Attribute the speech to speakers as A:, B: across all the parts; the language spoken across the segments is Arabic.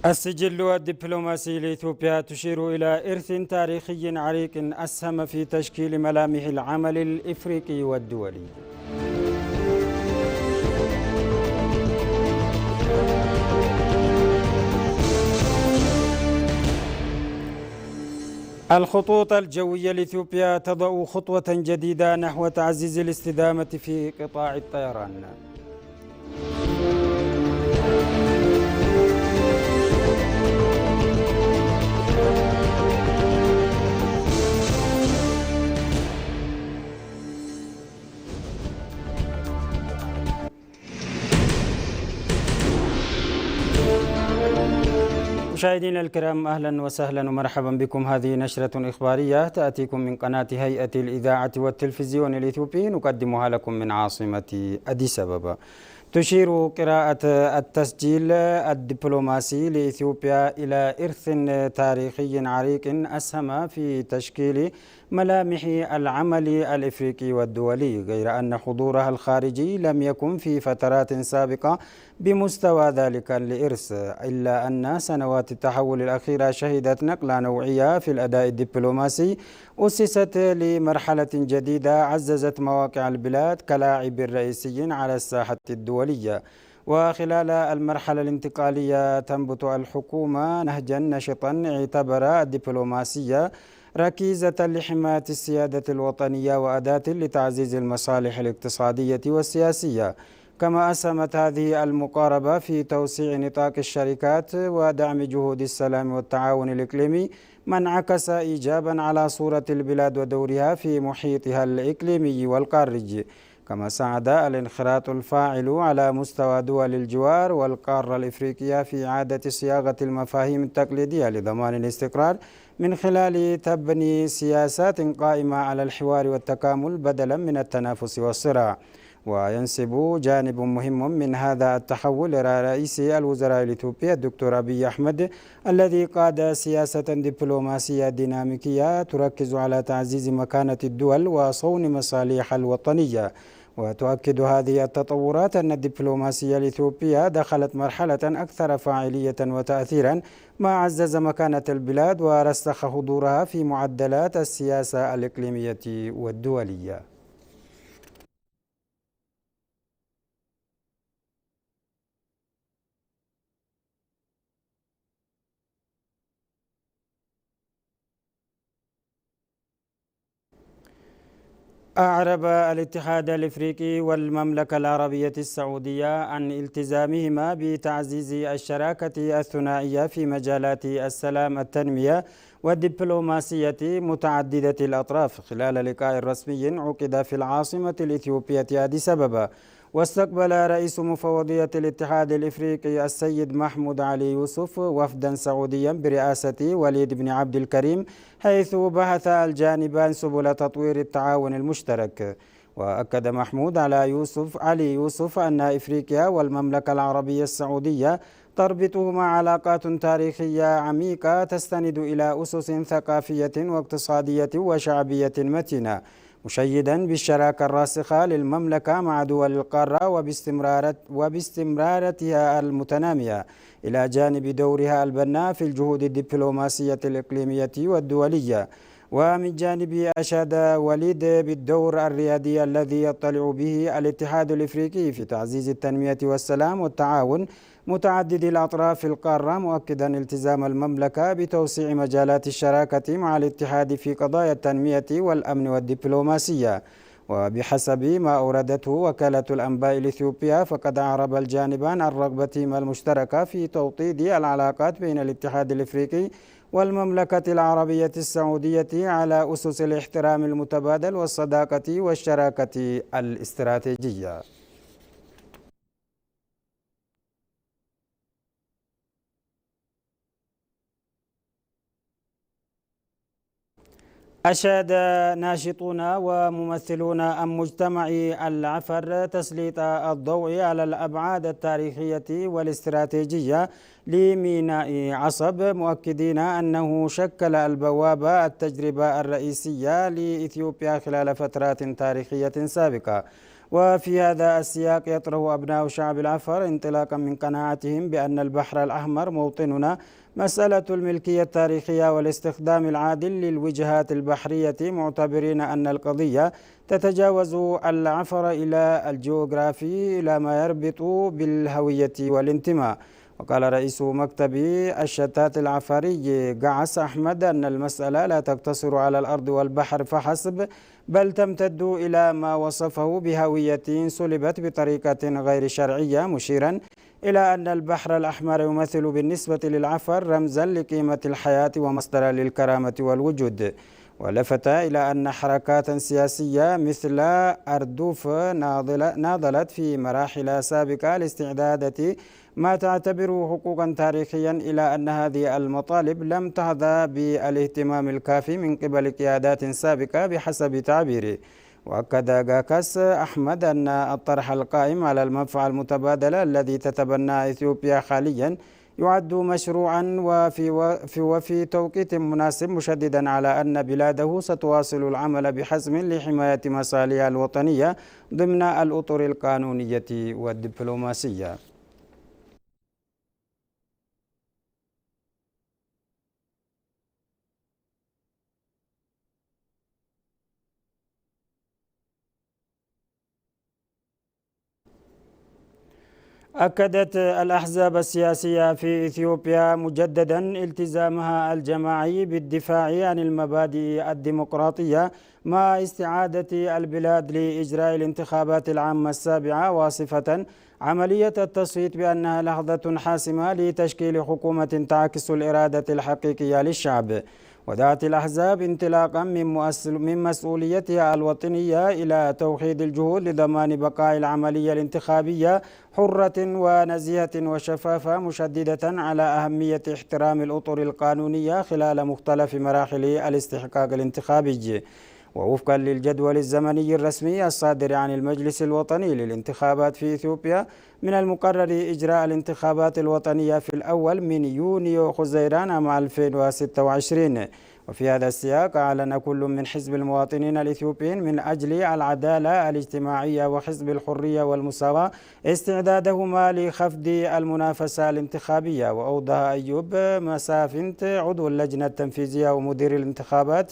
A: السجل الدبلوماسي لإثيوبيا تشير إلى إرث تاريخي عريق أسهم في تشكيل ملامح العمل الإفريقي والدولي. الخطوط الجوية لإثيوبيا تضع خطوة جديدة نحو تعزيز الاستدامة في قطاع الطيران. مشاهدينا الكرام، أهلا وسهلا ومرحبا بكم. هذه نشرة إخبارية تأتيكم من قناة هيئة الإذاعة والتلفزيون الإثيوبي، نقدمها لكم من عاصمة أديس أبابا. تشير قراءة التسجيل الدبلوماسي لإثيوبيا إلى إرث تاريخي عريق أسهم في تشكيل ملامح العمل الإفريقي والدولي، غير أن حضورها الخارجي لم يكن في فترات سابقة بمستوى ذلك الإرث، إلا أن سنوات التحول الأخيرة شهدت نقلة نوعية في الأداء الدبلوماسي أسست لمرحلة جديدة عززت مواقع البلاد كلاعب رئيسي على الساحة الدولية. وخلال المرحلة الانتقالية تنبت الحكومة نهجا نشطا اعتبر الدبلوماسية ركيزة لحماية السيادة الوطنية وأداة لتعزيز المصالح الاقتصادية والسياسية. كما أسهمت هذه المقاربة في توسيع نطاق الشركات ودعم جهود السلام والتعاون الإقليمي، ما انعكس إيجابا على صورة البلاد ودورها في محيطها الإقليمي والقاري. كما ساعد الانخراط الفاعل على مستوى دول الجوار والقارة الإفريقية في إعادة صياغة المفاهيم التقليدية لضمان الاستقرار من خلال تبني سياسات قائمة على الحوار والتكامل بدلا من التنافس والصراع. وينسب جانب مهم من هذا التحول إلى رئيس الوزراء الإثيوبي الدكتور أبي أحمد، الذي قاد سياسة دبلوماسية ديناميكية تركز على تعزيز مكانة الدول وصون مصالحها الوطنية. وتؤكد هذه التطورات أن الدبلوماسية الإثيوبية دخلت مرحلة أكثر فاعلية وتأثيرا، ما عزز مكانة البلاد ورسخ حضورها في معدلات السياسة الإقليمية والدولية. أعرب الاتحاد الإفريقي والمملكة العربية السعودية عن التزامهما بتعزيز الشراكة الثنائية في مجالات السلام، التنمية والدبلوماسية متعددة الأطراف خلال لقاء رسمي عقد في العاصمة الإثيوبية أديس أبابا. واستقبل رئيس مفوضية الاتحاد الإفريقي السيد محمود علي يوسف وفدا سعوديا برئاسة وليد بن عبد الكريم، حيث بحث الجانبان سبل تطوير التعاون المشترك. وأكد محمود علي يوسف أن إفريقيا والمملكة العربية السعودية تربطهما علاقات تاريخية عميقة تستند إلى أسس ثقافية واقتصادية وشعبية متينة، مشيدا بالشراكة الراسخة للمملكة مع دول القارة وباستمراراتها المتنامية، إلى جانب دورها البناء في الجهود الدبلوماسية الإقليمية والدولية. ومن جانبه أشاد وليد بالدور الريادي الذي يطلع به الاتحاد الإفريقي في تعزيز التنمية والسلام والتعاون متعدد الأطراف في القارة، مؤكدا التزام المملكة بتوسيع مجالات الشراكة مع الاتحاد في قضايا التنمية والأمن والدبلوماسية. وبحسب ما أوردته وكالة الأنباء الإثيوبية، فقد أعرب الجانبان الرغبة المشتركة في توطيد العلاقات بين الاتحاد الإفريقي والمملكة العربية السعودية على أسس الاحترام المتبادل والصداقة والشراكة الاستراتيجية. أشاد ناشطون وممثلون عن مجتمع العفر تسليط الضوء على الأبعاد التاريخية والاستراتيجية لميناء عصب، مؤكدين أنه شكل البوابة التجربة الرئيسية لإثيوبيا خلال فترات تاريخية سابقة. وفي هذا السياق يطرح أبناء شعب العفر انطلاقا من قناعتهم بأن البحر الأحمر موطننا مسألة الملكية التاريخية والاستخدام العادل للوجهات البحرية، معتبرين أن القضية تتجاوز العفر إلى الجغرافي إلى ما يربط بالهوية والانتماء. وقال رئيس مكتب الشتات العفري قعس أحمد أن المسألة لا تقتصر على الأرض والبحر فحسب، بل تمتد إلى ما وصفه بهوية سلبت بطريقة غير شرعية، مشيرا إلى أن البحر الأحمر يمثل بالنسبة للعفر رمزا لقيمة الحياة ومصدرا للكرامة والوجود. ولفت إلى أن حركات سياسية مثل أردوف ناضلت في مراحل سابقة لاستعدادة ما تعتبره حقوقا تاريخيا، إلى أن هذه المطالب لم تحظى بالاهتمام الكافي من قبل قيادات سابقة بحسب تعبيره. وأكد قاكاس أحمد أن الطرح القائم على المنفعة المتبادلة الذي تتبناه إثيوبيا حاليا يعد مشروعا وفي توقيت مناسب، مشددا على أن بلاده ستواصل العمل بحزم لحماية مصالحها الوطنية ضمن الأطر القانونية والدبلوماسية. أكدت الأحزاب السياسية في إثيوبيا مجددا التزامها الجماعي بالدفاع عن المبادئ الديمقراطية مع استعادة البلاد لإجراء الانتخابات العامة السابعة، واصفة عملية التصويت بأنها لحظة حاسمة لتشكيل حكومة تعكس الإرادة الحقيقية للشعب. ودعت الأحزاب انطلاقا من مسؤوليتها الوطنية إلى توحيد الجهود لضمان بقاء العملية الانتخابية حرة ونزيهة وشفافة، مشددة على أهمية احترام الأطر القانونية خلال مختلف مراحل الاستحقاق الانتخابي. ووفقا للجدول الزمني الرسمي الصادر عن المجلس الوطني للانتخابات في إثيوبيا، من المقرر إجراء الانتخابات الوطنية في الأول من يونيو خزيران عام 2026. وفي هذا السياق أعلن كل من حزب المواطنين الإثيوبيين من أجل العدالة الاجتماعية وحزب الحرية والمساواة استعدادهما لخفض المنافسة الانتخابية. وأوضح أيوب مسافنت عضو اللجنة التنفيذية ومدير الانتخابات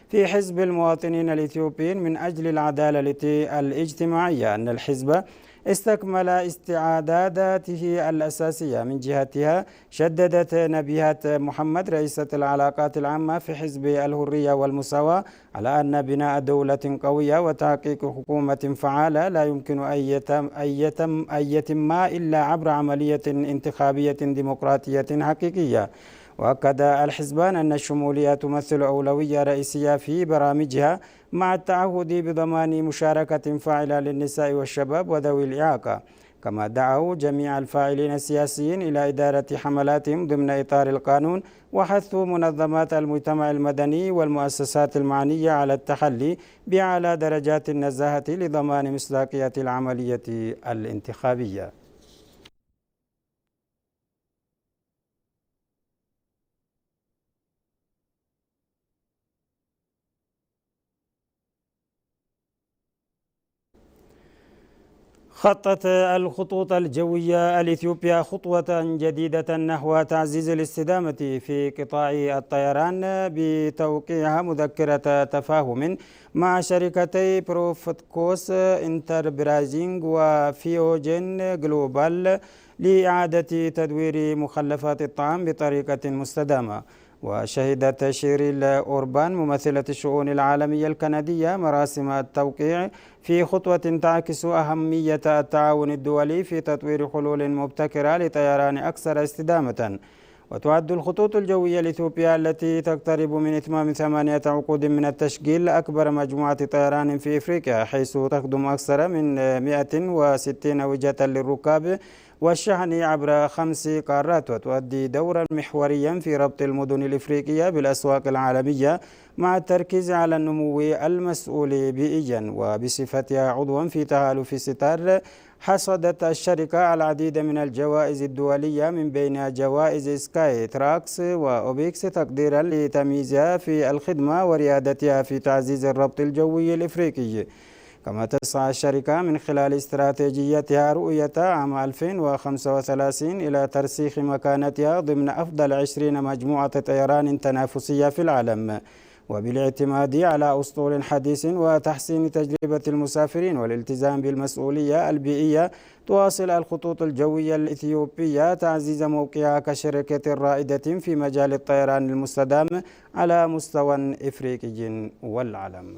A: في حزب المواطنين الإثيوبيين من أجل العدالة الاجتماعية أن الحزب استكمل استعداداته الأساسية. من جهتها شددت نبيهة محمد رئيسة العلاقات العامة في حزب الحرية والمساواة على أن بناء دولة قوية وتحقيق حكومة فعالة لا يمكن أن يتم إلا عبر عملية انتخابية ديمقراطية حقيقية. وأكد الحزبان أن الشمولية تمثل أولوية رئيسية في برامجها، مع التعهد بضمان مشاركة فاعلة للنساء والشباب وذوي الإعاقة. كما دعوا جميع الفاعلين السياسيين إلى إدارة حملاتهم ضمن إطار القانون، وحثوا منظمات المجتمع المدني والمؤسسات المعنية على التحلي بأعلى درجات النزاهة لضمان مصداقية العملية الانتخابية. خطت الخطوط الجوية الإثيوبية خطوة جديدة نحو تعزيز الاستدامة في قطاع الطيران بتوقيعها مذكرة تفاهم مع شركتي بروفتكوس انتربرايزنج وفيوجين جلوبال لإعادة تدوير مخلفات الطعام بطريقة مستدامة. وشهدت شيريل أوربان ممثلة الشؤون العالمية الكندية مراسم التوقيع في خطوة تعكس أهمية التعاون الدولي في تطوير حلول مبتكرة لطيران أكثر استدامة. وتعد الخطوط الجوية الإثيوبية التي تقترب من إتمام 8 عقود من التشغيل أكبر مجموعة طيران في إفريقيا، حيث تخدم أكثر من 160 وجهة للركاب والشحن عبر 5 قارات، وتؤدي دورا محوريا في ربط المدن الإفريقية بالأسواق العالمية مع التركيز على النمو المسؤول بيئيا. وبصفتها عضوا في تحالف ستار، حصدت الشركة العديد من الجوائز الدولية من بينها جوائز سكاي تراكس وأوبيكس تقديرا لتمييزها في الخدمة وريادتها في تعزيز الربط الجوي الإفريقي. كما تسعى الشركة من خلال استراتيجيتها رؤية عام 2035 إلى ترسيخ مكانتها ضمن أفضل 20 مجموعة طيران تنافسية في العالم، وبالاعتماد على أسطول حديث وتحسين تجربة المسافرين والالتزام بالمسؤولية البيئية. تواصل الخطوط الجوية الإثيوبية تعزيز موقعها كشركة رائدة في مجال الطيران المستدام على مستوى إفريقي والعالم.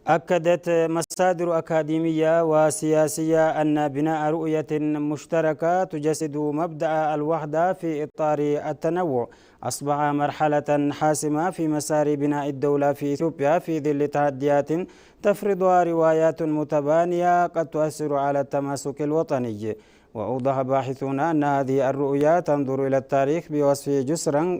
A: أكدت مصادر أكاديمية وسياسية أن بناء رؤية مشتركة تجسد مبدأ الوحدة في إطار التنوع أصبح مرحلة حاسمة في مسار بناء الدولة في إثيوبيا في ظل تحديات تفرضها روايات متبانية قد تؤثر على التماسك الوطني. وأوضح باحثون أن هذه الرؤية تنظر إلى التاريخ بوصفه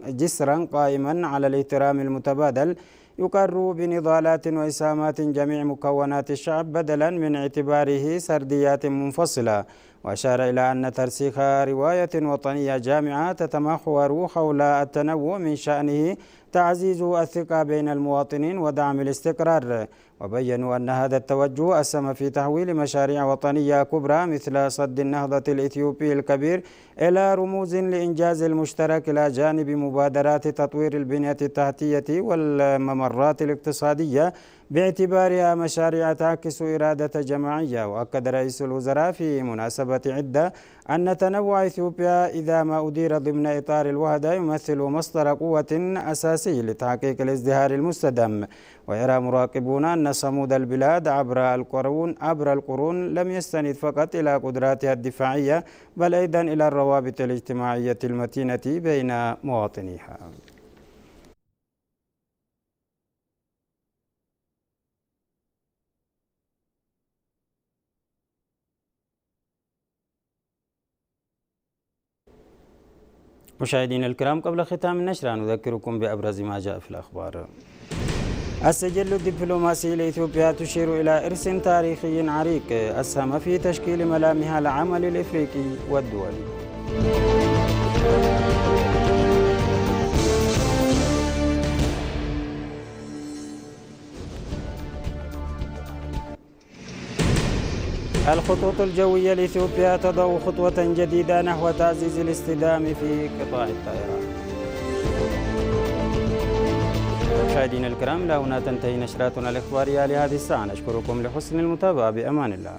A: جسرا قائما على الاحترام المتبادل يقر بنضالات وإسهامات جميع مكونات الشعب بدلا من اعتباره سرديات منفصلة. وأشار إلى أن ترسيخ رواية وطنية جامعة تتمحور حول التنوع من شأنه تعزيز الثقة بين المواطنين ودعم الاستقرار. وبينوا أن هذا التوجه أسهم في تحويل مشاريع وطنية كبرى مثل سد النهضة الإثيوبي الكبير إلى رموز لإنجاز المشترك إلى جانب مبادرات تطوير البنية التحتية والممرات الاقتصادية باعتبارها مشاريع تعكس إرادة جماعية. وأكد رئيس الوزراء في مناسبة عدة أن تنوع إثيوبيا إذا ما أدير ضمن إطار الوحدة يمثل مصدر قوة أساسي لتحقيق الازدهار المستدام. ويرى مراقبون أن صمود البلاد عبر القرون لم يستند فقط إلى قدراتها الدفاعية بل أيضا إلى الروابط الاجتماعية المتينة بين مواطنيها. مشاهدينا الكرام، قبل ختام النشرة نذكركم بأبرز ما جاء في الأخبار. السجل الدبلوماسي لإثيوبيا تشير إلى إرث تاريخي عريق أسهم في تشكيل ملامح العمل الإفريقي والدولي. الخطوط الجوية لإثيوبيا تضع خطوة جديدة نحو تعزيز الاستدامة في قطاع الطيران. مشاهدينا الكرام، لا هنا تنتهي نشراتنا الإخبارية لهذه الساعة. نشكركم لحسن المتابعة، بأمان الله.